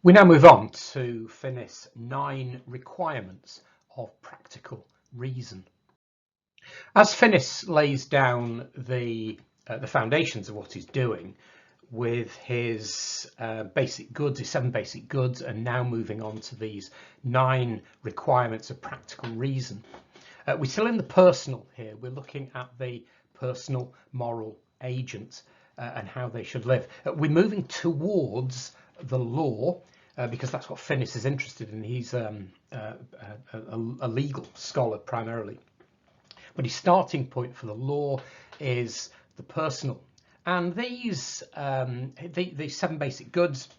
We now move on to Finnis 9 requirements of practical reason. As Finnis lays down the foundations of what he's doing with his basic goods, his 7 basic goods, and now moving on to these 9 requirements of practical reason. We're still in the personal here. We're looking at the personal moral agent and how they should live. We're moving towards the law because that's what Finnis is interested in. He's a legal scholar primarily. But his starting point for the law is the personal. And these 7 basic goods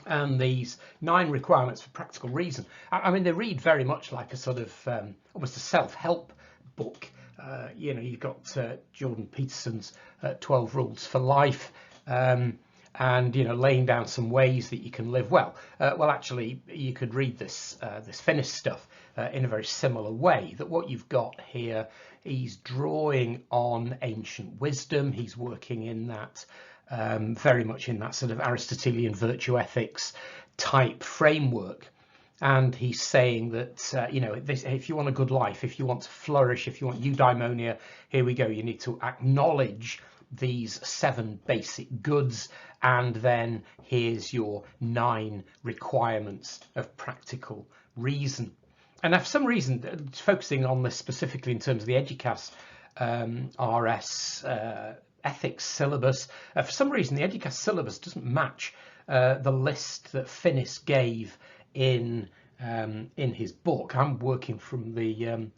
and these 9 requirements for practical reason, I mean, they read very much like a sort of almost a self-help book. You know, you've got Jordan Peterson's 12 Rules for Life, and you know, laying down some ways that you can live well. Well, actually, you could read this Finnis stuff in a very similar way. That what you've got here, he's drawing on ancient wisdom. He's working in that very much in that sort of Aristotelian virtue ethics type framework. And he's saying that, you know, if you want a good life, if you want to flourish, if you want eudaimonia, here we go. You need to acknowledge these 7 basic goods, and then here's your 9 requirements of practical reason. And for some reason, focusing on this specifically in terms of the Educas RS ethics syllabus, for some reason the Educas syllabus doesn't match the list that Finnis gave in his book. I'm working from the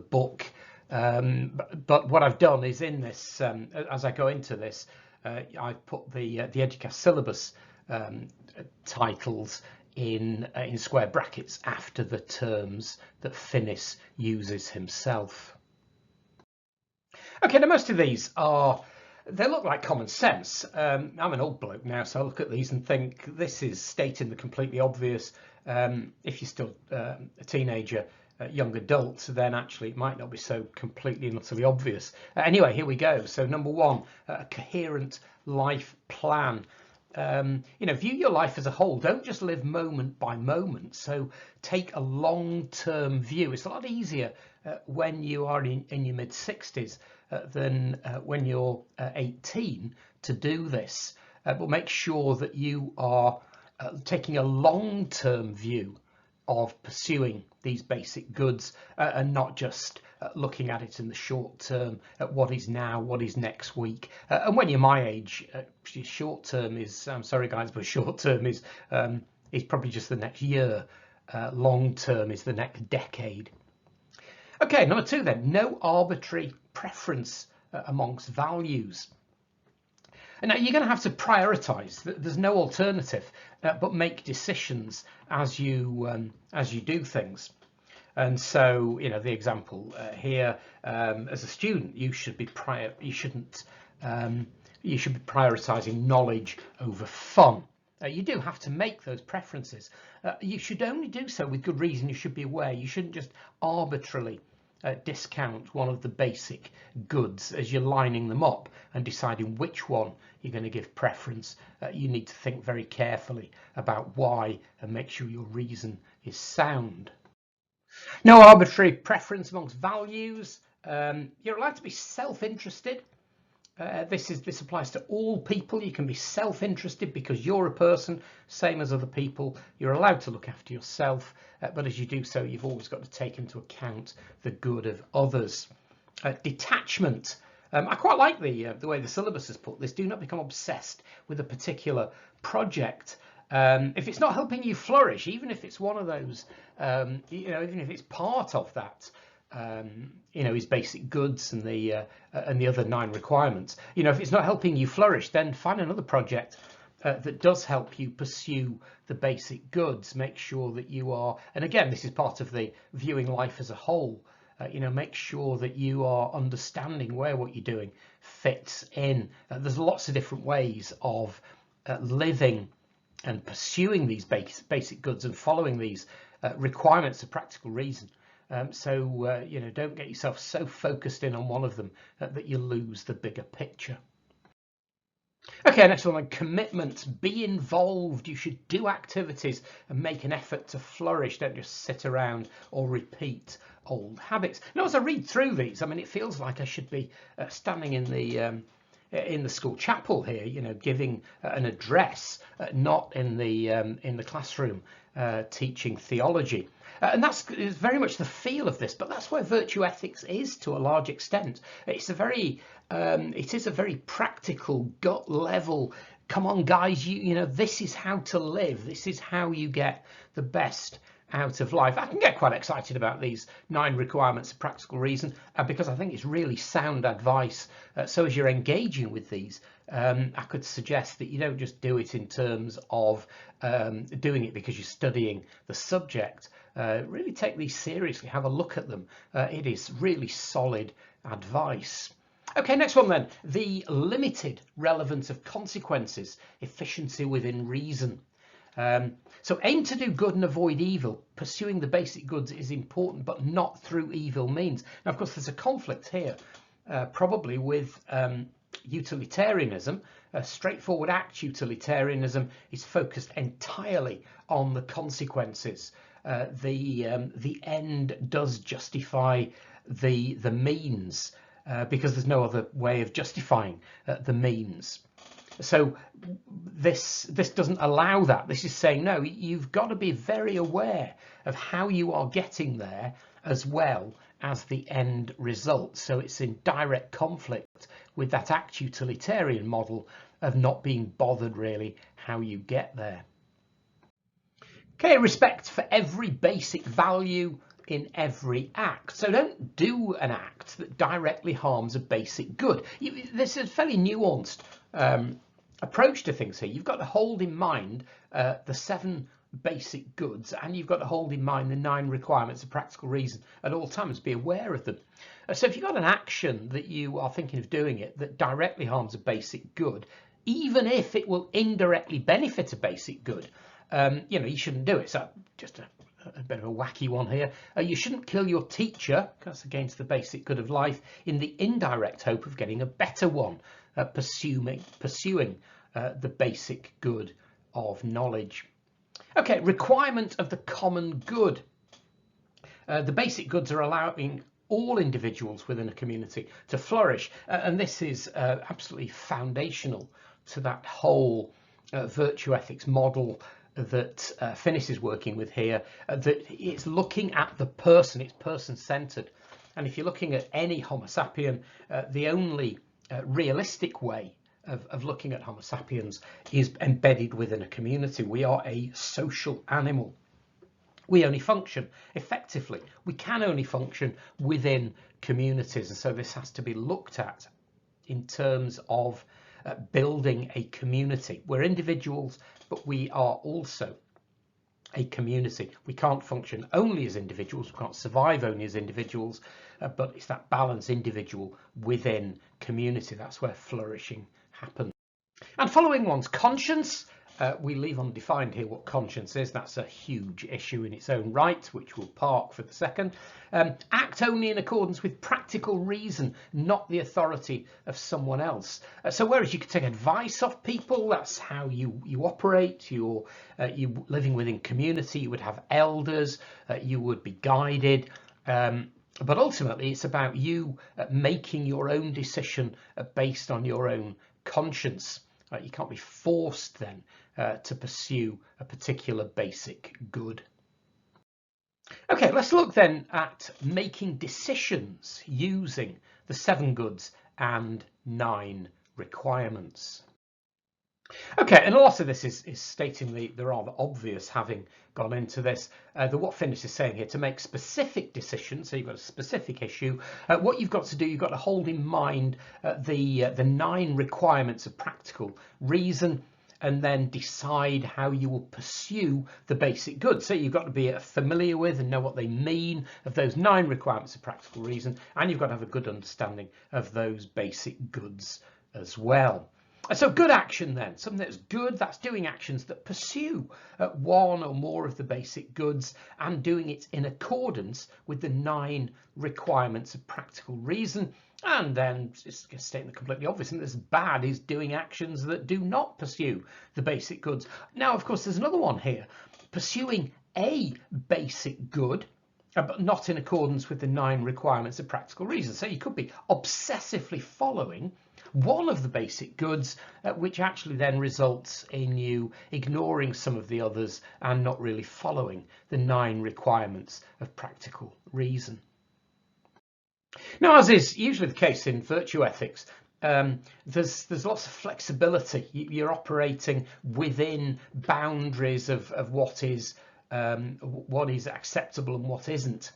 book, but what I've done is in this, as I go into this, I've put the Educas syllabus titles in square brackets after the terms that Finnis uses himself. Okay, now most of these they look like common sense. I'm an old bloke now, so I look at these and think this is stating the completely obvious. If you're still a teenager, young adult, then actually it might not be so completely and utterly obvious. Anyway, here we go. So number 1, a coherent life plan. You know, view your life as a whole. Don't just live moment by moment. So take a long-term view. It's a lot easier when you are in your mid-60s than when you're 18 to do this. But make sure that you are taking a long-term view of pursuing these basic goods and not just looking at it in the short term, at what is now, what is next week. And when you're my age, short term is, I'm sorry guys, but short term is probably just the next year. Long term is the next decade. Okay, number 2 then, no arbitrary preference amongst values. And now you're going to have to prioritize. There's no alternative, but make decisions as you do things. And so, you know, the example here, as a student, you should be prioritizing knowledge over fun. You do have to make those preferences. You should only do so with good reason. You should be aware. You shouldn't just arbitrarily discount one of the basic goods as you're lining them up and deciding which one you're going to give preference. You need to think very carefully about why and make sure your reason is sound. No arbitrary preference amongst values. You're allowed to be self-interested. This applies to all people. You can be self-interested because you're a person, same as other people. You're allowed to look after yourself, but as you do so, you've always got to take into account the good of others. Detachment. I quite like the way the syllabus has put this. Do not become obsessed with a particular project. If it's not helping you flourish, even if it's one of those, you know, even if it's part of that, you know, his basic goods and the other 9 requirements, you know, if it's not helping you flourish, then find another project that does help you pursue the basic goods. Make sure that you are, and again, this is part of the viewing life as a whole. You know, make sure that you are understanding where what you're doing fits in. There's lots of different ways of living and pursuing these basic goods and following these requirements of practical reason. So, you know, don't get yourself so focused in on one of them that you lose the bigger picture. Okay, next one, commitment. Be involved. You should do activities and make an effort to flourish. Don't just sit around or repeat old habits. Now, as I read through these, I mean, it feels like I should be standing in the school chapel here, you know, giving an address, not in the classroom teaching theology. And that's is very much the feel of this, but that's where virtue ethics is to a large extent. It's a very, it is a very practical, gut level. Come on, guys, you know, this is how to live. This is how you get the best out of life. I can get quite excited about these 9 requirements of practical reason because I think it's really sound advice. So as you're engaging with these, I could suggest that you don't just do it in terms of doing it because you're studying the subject. Really take these seriously, have a look at them. It is really solid advice. Okay, next one then, the limited relevance of consequences, efficiency within reason. So aim to do good and avoid evil. Pursuing the basic goods is important, but not through evil means. Now, of course, there's a conflict here, probably with utilitarianism. Straightforward act utilitarianism is focused entirely on the consequences. The end does justify the means because there's no other way of justifying the means. So this doesn't allow that. This is saying, no, you've got to be very aware of how you are getting there as well as the end result. So it's in direct conflict with that act utilitarian model of not being bothered really how you get there. Okay, respect for every basic value in every act. So don't do an act that directly harms a basic good. This is a fairly nuanced approach to things here. You've got to hold in mind the 7 basic goods, and you've got to hold in mind the 9 requirements of practical reason at all times. Be aware of them. So if you've got an action that you are thinking of doing it that directly harms a basic good, even if it will indirectly benefit a basic good, you know, you shouldn't do it. So just a bit of a wacky one here. You shouldn't kill your teacher, that's against the basic good of life, in the indirect hope of getting a better one, pursuing the basic good of knowledge. Okay, requirement of the common good. The basic goods are allowing all individuals within a community to flourish, and this is absolutely foundational to that whole virtue ethics model that Finnis is working with here, that it's looking at the person, it's person-centered. And if you're looking at any Homo sapien, the only realistic way of looking at Homo sapiens is embedded within a community. We are a social animal. We only function effectively. We can only function within communities. And so this has to be looked at in terms of building a community. We're individuals, but we are also a community. We can't function only as individuals, we can't survive only as individuals, but it's that balance individual within community. That's where flourishing happens. And following one's conscience, we leave undefined here what conscience is. That's a huge issue in its own right, which we'll park for the second. Act only in accordance with practical reason, not the authority of someone else. So whereas you could take advice off people, that's how you operate. You living within community, you would have elders, you would be guided. But ultimately, it's about you making your own decision based on your own conscience. You can't be forced then to pursue a particular basic good. Okay, let's look then at making decisions using the 7 goods and 9 requirements. Okay, and a lot of this is stating the rather obvious, having gone into this, what Finnis is saying here, to make specific decisions, so you've got a specific issue, what you've got to do, you've got to hold in mind the 9 requirements of practical reason, and then decide how you will pursue the basic goods. So you've got to be familiar with and know what they mean of those 9 requirements of practical reason, and you've got to have a good understanding of those basic goods as well. So good action then, something that's good, that's doing actions that pursue one or more of the basic goods and doing it in accordance with the 9 requirements of practical reason. And then just stating the completely obvious, and this bad is doing actions that do not pursue the basic goods. Now, of course, there's another one here, pursuing a basic good, but not in accordance with the 9 requirements of practical reason. So you could be obsessively following one of the basic goods, which actually then results in you ignoring some of the others and not really following the 9 requirements of practical reason. Now, as is usually the case in virtue ethics, there's lots of flexibility. You're operating within boundaries of what is acceptable and what isn't.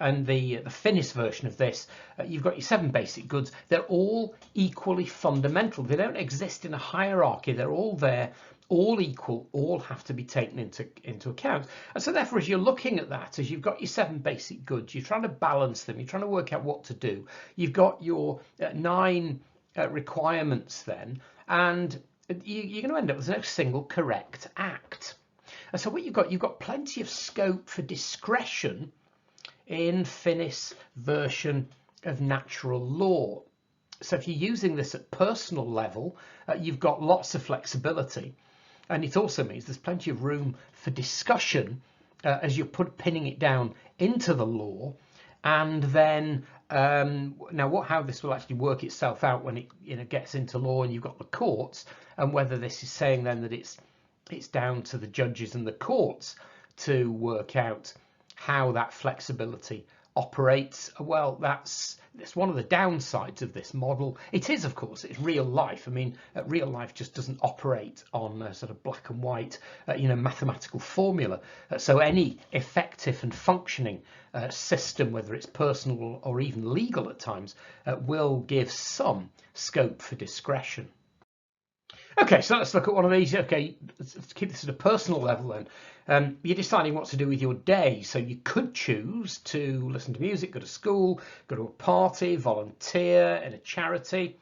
And the Finnis version of this, you've got your 7 basic goods. They're all equally fundamental. They don't exist in a hierarchy. They're all there, all equal, all have to be taken into account. And so therefore, as you're looking at that, as you've got your 7 basic goods, you're trying to balance them, you're trying to work out what to do. You've got your 9 requirements then, and you're going to end up with no single correct act. And so what you've got plenty of scope for discretion in Finnis' version of natural law. So if you're using this at personal level, you've got lots of flexibility, and it also means there's plenty of room for discussion as you're pinning it down into the law. And then now how this will actually work itself out when it gets into law and you've got the courts, and whether this is saying then that it's down to the judges and the courts to work out how that flexibility operates. Well, that's one of the downsides of this model. It is, of course, it's real life. I mean, real life just doesn't operate on a sort of black and white, mathematical formula. So any effective and functioning system, whether it's personal or even legal at times, will give some scope for discretion. Okay, so let's look at one of these. Okay, let's keep this at a personal level then. You're deciding what to do with your day. So you could choose to listen to music, go to school, go to a party, volunteer in a charity.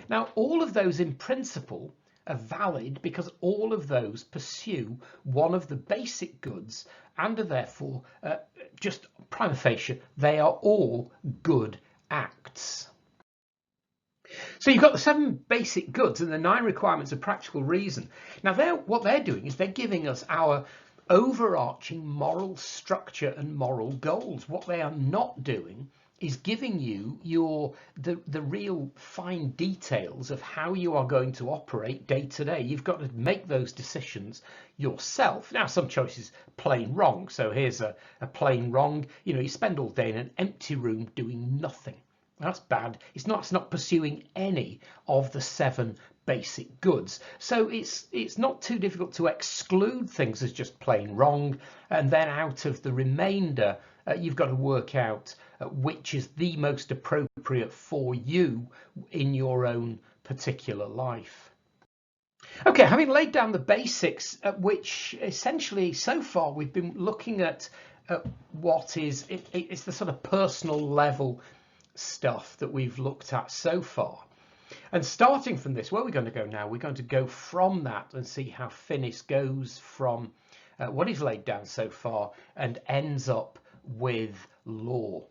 Now, all of those in principle are valid because all of those pursue one of the basic goods and are therefore just prima facie, they are all good acts. So you've got the 7 basic goods and the 9 requirements of practical reason. Now, what they're doing is they're giving us our overarching moral structure and moral goals. What they are not doing is giving you the real fine details of how you are going to operate day to day. You've got to make those decisions yourself. Now, some choices plain wrong. So here's a plain wrong. You spend all day in an empty room doing nothing. That's bad. It's not pursuing any of the 7 basic goods. So it's not too difficult to exclude things as just plain wrong, and then out of the remainder, you've got to work out which is the most appropriate for you in your own particular life. Okay, having laid down the basics, which essentially so far we've been looking at what is it's the sort of personal level stuff that we've looked at so far. And starting from this, where we're going to go now, we're going to go from that and see how Finnis goes from what is laid down so far and ends up with law.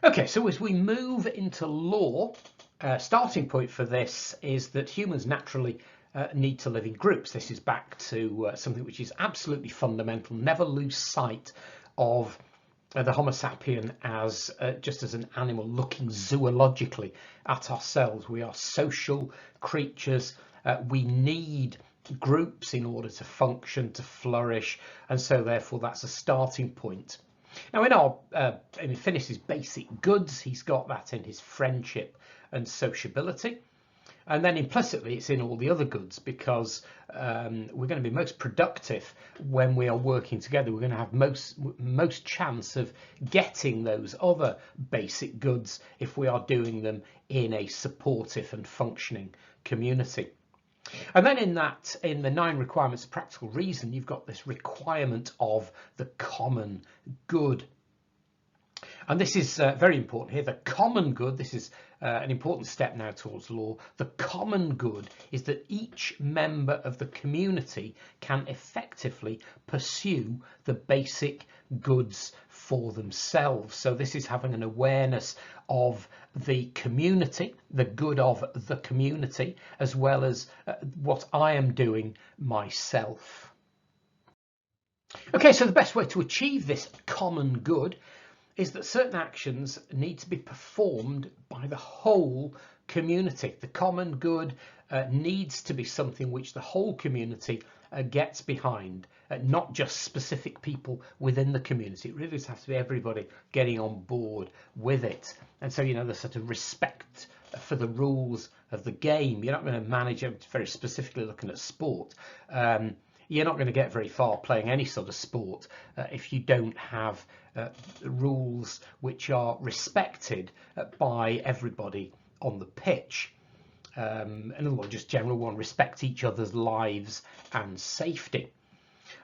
Okay, so as we move into law, starting point for this is that humans naturally need to live in groups. This is back to something which is absolutely fundamental. Never lose sight of the Homo sapien as just as an animal looking zoologically at ourselves. We are social creatures. We need groups in order to function, to flourish, and so therefore that's a starting point. Now, in Finnis's basic goods, he's got that in his friendship and sociability. And then implicitly, it's in all the other goods, because we're going to be most productive when we are working together. We're going to have most chance of getting those other basic goods if we are doing them in a supportive and functioning community. And then in the 9 requirements of practical reason, you've got this requirement of the common good. And this is very important here. The common good, this is an important step now towards law. The common good is that each member of the community can effectively pursue the basic goods for themselves. So this is having an awareness of the community, the good of the community, as well as what I am doing myself. Okay, so the best way to achieve this common good is that certain actions need to be performed by the whole community. The common good needs to be something which the whole community gets behind, not just specific people within the community. It really has to be everybody getting on board with it. And so, you know, the sort of respect for the rules of the game. You're not going to manage it, very specifically looking at sport. You're not going to get very far playing any sort of sport if you don't have rules which are respected by everybody on the pitch. In other words, just general one, respect each other's lives and safety.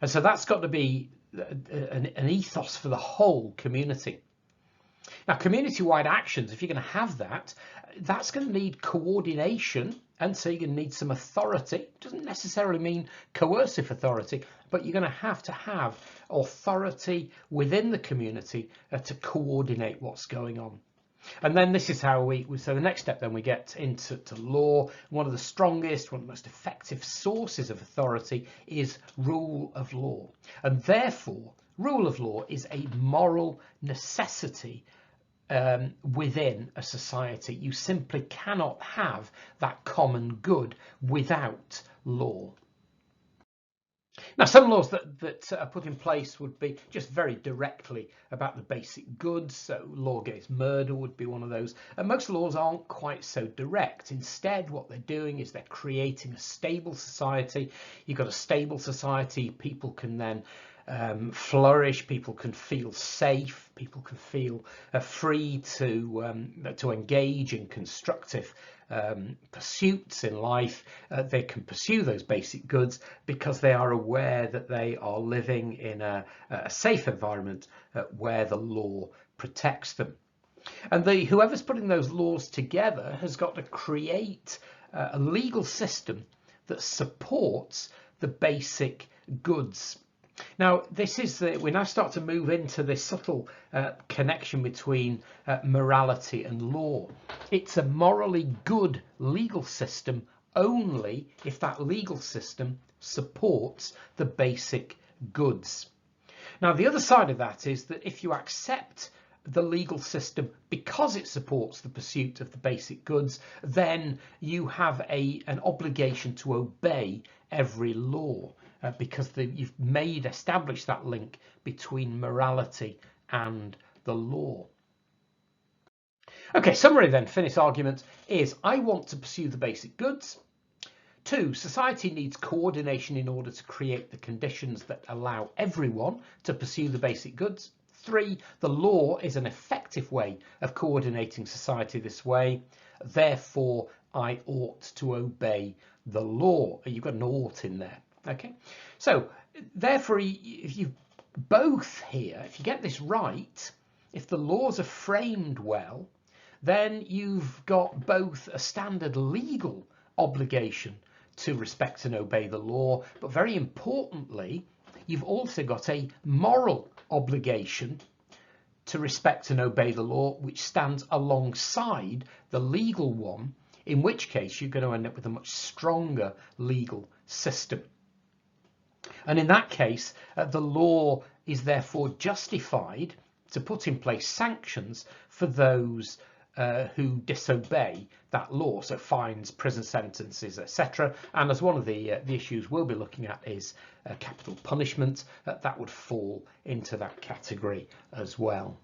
And so that's got to be an ethos for the whole community. Now, community-wide actions, if you're going to have that, that's going to need coordination, and so you're going to need some authority. It doesn't necessarily mean coercive authority, but you're going to have authority within the community to coordinate what's going on. And then this is how so the next step then we get into law. One of the strongest, one of the most effective sources of authority is rule of law. And therefore, rule of law is a moral necessity within a society. You simply cannot have that common good without law. Now, some laws that are put in place would be just very directly about the basic goods. So law against murder would be one of those. And most laws aren't quite so direct. Instead, what they're doing is they're creating a stable society. You've got a stable society, people can then flourish, people can feel safe, people can feel free to engage in constructive pursuits in life. They can pursue those basic goods because they are aware that they are living in a safe environment where the law protects them. And whoever's putting those laws together has got to create a legal system that supports the basic goods. Now, we now start to move into this subtle connection between morality and law. It's a morally good legal system only if that legal system supports the basic goods. Now, the other side of that is that if you accept the legal system because it supports the pursuit of the basic goods, then you have an obligation to obey every law. Because you've established that link between morality and the law. Okay, summary then, Finnis argument is: I want to pursue the basic goods. 2, society needs coordination in order to create the conditions that allow everyone to pursue the basic goods. 3, the law is an effective way of coordinating society this way. Therefore, I ought to obey the law. You've got an ought in there. Okay, so therefore, if you get this right, if the laws are framed well, then you've got both a standard legal obligation to respect and obey the law, but very importantly, you've also got a moral obligation to respect and obey the law, which stands alongside the legal one, in which case you're going to end up with a much stronger legal system. And in that case, the law is therefore justified to put in place sanctions for those who disobey that law, so fines, prison sentences, etc. And as one of the issues we'll be looking at is capital punishment, that would fall into that category as well.